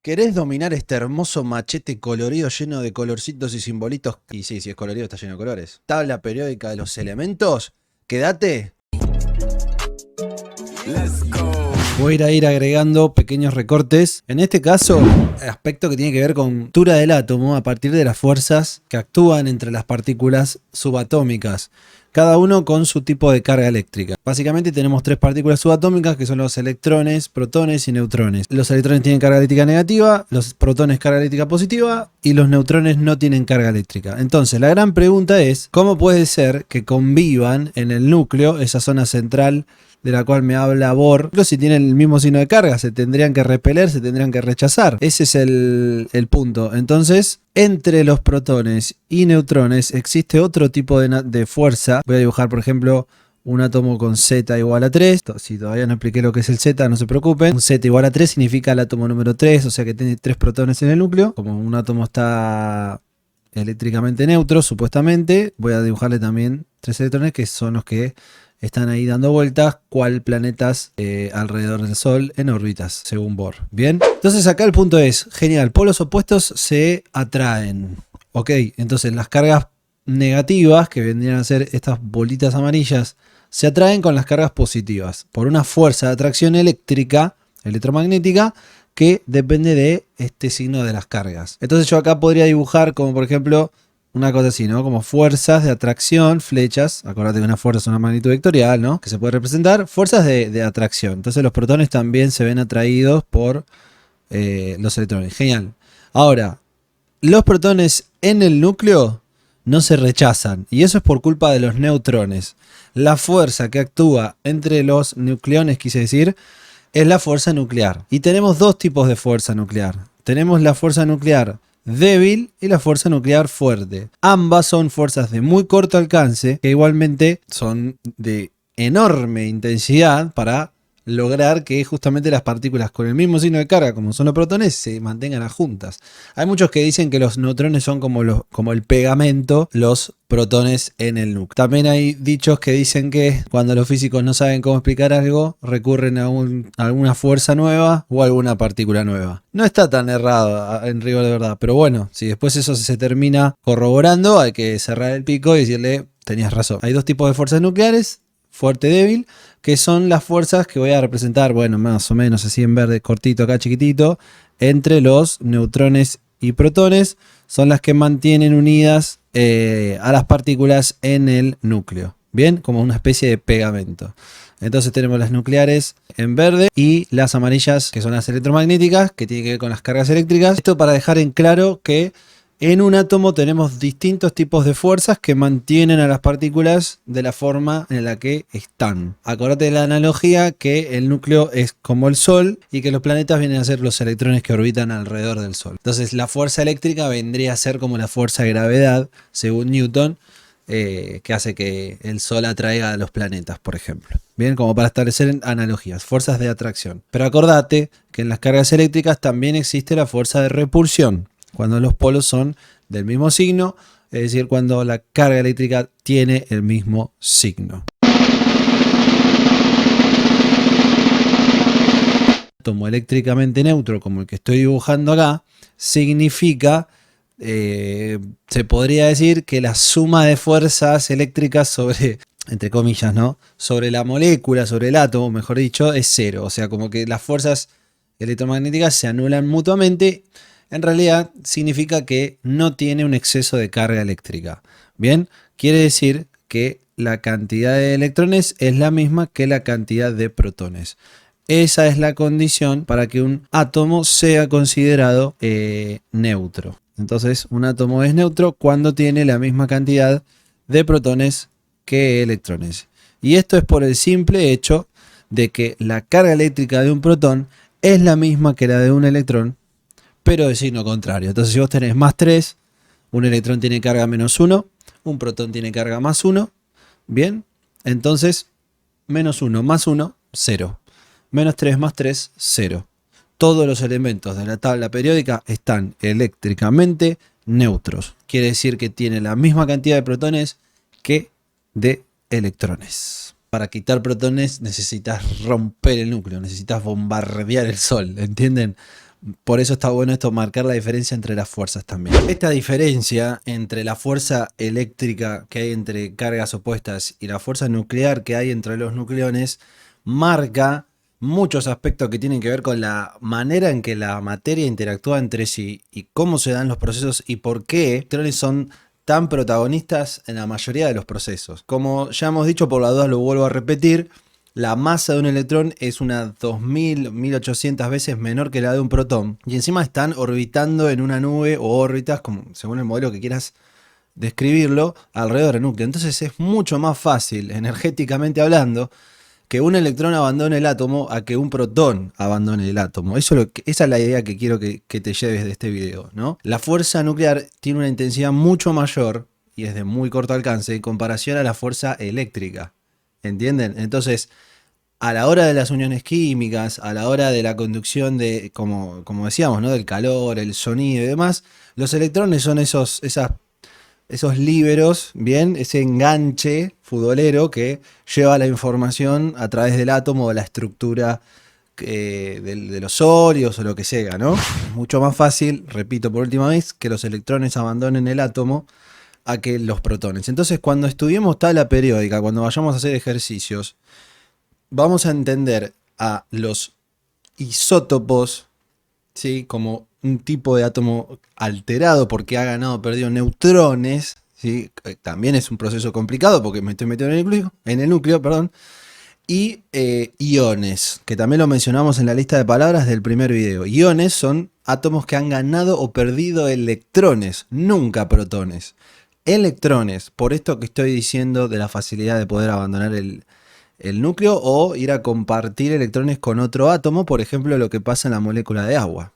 ¿Querés dominar este hermoso machete colorido lleno de colorcitos y simbolitos? Y sí, si es colorido está lleno de colores. Tabla periódica de los elementos. Quédate. Voy a ir agregando pequeños recortes. En este caso, el aspecto que tiene que ver con la estructura del átomo a partir de las fuerzas que actúan entre las partículas subatómicas. Cada uno con su tipo de carga eléctrica. Básicamente tenemos tres partículas subatómicas que son los electrones, protones y neutrones. Los electrones tienen carga eléctrica negativa, los protones carga eléctrica positiva y los neutrones no tienen carga eléctrica. Entonces la gran pregunta es, ¿cómo puede ser que convivan en el núcleo, esa zona central de la cual me habla Bohr? Si tienen el mismo signo de carga, se tendrían que repeler, se tendrían que rechazar. Ese es el punto. Entonces, entre los protones y neutrones existe otro tipo de fuerza. Voy a dibujar, por ejemplo, un átomo con Z igual a 3. Si todavía no expliqué lo que es el Z, no se preocupen. Un Z igual a 3 significa el átomo número 3, o sea que tiene 3 protones en el núcleo. Como un átomo está eléctricamente neutro, supuestamente, voy a dibujarle también 3 electrones que son los que están ahí dando vueltas, cual planetas alrededor del Sol en órbitas, según Bohr. Bien, entonces acá el punto es, genial, polos opuestos se atraen. Ok, entonces las cargas negativas, que vendrían a ser estas bolitas amarillas, se atraen con las cargas positivas, por una fuerza de atracción eléctrica, electromagnética, que depende de este signo de las cargas. Entonces yo acá podría dibujar como por ejemplo una cosa así, ¿no? Como fuerzas de atracción, flechas. Acordate que una fuerza es una magnitud vectorial, ¿no? Que se puede representar. Fuerzas de atracción. Entonces los protones también se ven atraídos por los electrones. Genial. Ahora, los protones en el núcleo no se rechazan. Y eso es por culpa de los neutrones. La fuerza que actúa entre los nucleones, quise decir, es la fuerza nuclear. Y tenemos dos tipos de fuerza nuclear. Tenemos la fuerza nuclear débil y la fuerza nuclear fuerte. Ambas son fuerzas de muy corto alcance que igualmente son de enorme intensidad para lograr que justamente las partículas con el mismo signo de carga como son los protones se mantengan juntas. Hay muchos que dicen que los neutrones son como el pegamento, los protones en el núcleo. También hay dichos que dicen que cuando los físicos no saben cómo explicar algo, recurren a alguna fuerza nueva o alguna partícula nueva. No está tan errado en rigor de verdad, pero bueno, si después eso se termina corroborando, hay que cerrar el pico y decirle, tenías razón. Hay dos tipos de fuerzas nucleares, fuerte y débil, que son las fuerzas que voy a representar, bueno, más o menos así en verde, cortito acá, chiquitito, entre los neutrones y protones, son las que mantienen unidas a las partículas en el núcleo. Bien, como una especie de pegamento. Entonces tenemos las nucleares en verde y las amarillas, que son las electromagnéticas, que tienen que ver con las cargas eléctricas. Esto para dejar en claro que en un átomo tenemos distintos tipos de fuerzas que mantienen a las partículas de la forma en la que están. Acordate de la analogía que el núcleo es como el Sol y que los planetas vienen a ser los electrones que orbitan alrededor del Sol. Entonces la fuerza eléctrica vendría a ser como la fuerza de gravedad, según Newton, que hace que el Sol atraiga a los planetas, por ejemplo. Bien, como para establecer analogías, fuerzas de atracción. Pero acordate que en las cargas eléctricas también existe la fuerza de repulsión, cuando los polos son del mismo signo, es decir, cuando la carga eléctrica tiene el mismo signo. Átomo eléctricamente neutro, como el que estoy dibujando acá, significa, se podría decir que la suma de fuerzas eléctricas sobre, entre comillas, ¿no?, sobre la molécula, sobre el átomo, mejor dicho, es cero. O sea, como que las fuerzas electromagnéticas se anulan mutuamente. En realidad significa que no tiene un exceso de carga eléctrica. Bien, quiere decir que la cantidad de electrones es la misma que la cantidad de protones. Esa es la condición para que un átomo sea considerado neutro. Entonces, un átomo es neutro cuando tiene la misma cantidad de protones que electrones. Y esto es por el simple hecho de que la carga eléctrica de un protón es la misma que la de un electrón, pero de signo contrario. Entonces si vos tenés más 3, un electrón tiene carga menos 1, un protón tiene carga más 1, bien, entonces menos 1 más 1, 0. Menos 3 más 3, 0. Todos los elementos de la tabla periódica están eléctricamente neutros. Quiere decir que tiene la misma cantidad de protones que de electrones. Para quitar protones necesitas romper el núcleo, necesitas bombardear el Sol, ¿entienden? Por eso está bueno esto, marcar la diferencia entre las fuerzas también. Esta diferencia entre la fuerza eléctrica que hay entre cargas opuestas y la fuerza nuclear que hay entre los nucleones marca muchos aspectos que tienen que ver con la manera en que la materia interactúa entre sí y cómo se dan los procesos y por qué electrones son tan protagonistas en la mayoría de los procesos. Como ya hemos dicho, por la duda lo vuelvo a repetir, la masa de un electrón es unas 2000, 1800 veces menor que la de un protón. Y encima están orbitando en una nube o órbitas, como, según el modelo que quieras describirlo, alrededor del núcleo. Entonces es mucho más fácil, energéticamente hablando, que un electrón abandone el átomo a que un protón abandone el átomo. Esa es la idea que quiero que te lleves de este video, ¿no? La fuerza nuclear tiene una intensidad mucho mayor y es de muy corto alcance en comparación a la fuerza eléctrica. ¿Entienden? Entonces, a la hora de las uniones químicas, a la hora de la conducción de, como decíamos, ¿no? Del calor, el sonido y demás, los electrones son esos líberos, bien, ese enganche futbolero que lleva la información a través del átomo o de la estructura de los sólidos o lo que sea, ¿no? Es mucho más fácil, repito por última vez, que los electrones abandonen el átomo a que los protones. Entonces, cuando estudiemos tabla periódica, cuando vayamos a hacer ejercicios, vamos a entender a los isótopos, ¿sí? Como un tipo de átomo alterado porque ha ganado o perdido neutrones, ¿sí? También es un proceso complicado porque me estoy metiendo en el núcleo, perdón. Y iones, que también lo mencionamos en la lista de palabras del primer video. Iones son átomos que han ganado o perdido electrones, nunca protones. Electrones, por esto que estoy diciendo de la facilidad de poder abandonar el núcleo o ir a compartir electrones con otro átomo, por ejemplo lo que pasa en la molécula de agua.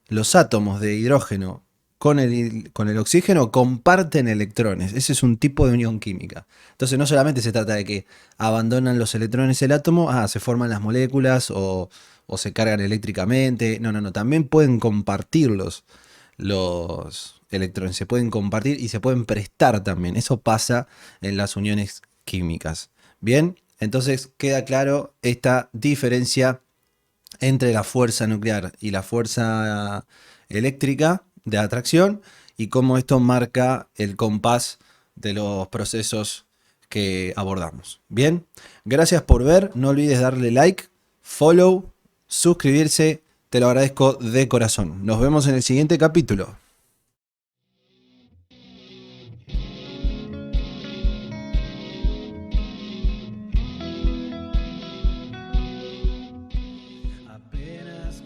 Los átomos de hidrógeno con el oxígeno comparten electrones. Ese es un tipo de unión química. Entonces no solamente se trata de que abandonan los electrones el átomo, se forman las moléculas o se cargan eléctricamente. No, también pueden compartirlos los electrones, se pueden compartir y se pueden prestar también. Eso pasa en las uniones químicas. Bien, entonces queda claro esta diferencia entre la fuerza nuclear y la fuerza eléctrica de atracción y cómo esto marca el compás de los procesos que abordamos. Bien, gracias por ver, no olvides darle like, follow, suscribirse, te lo agradezco de corazón. Nos vemos en el siguiente capítulo. Apenas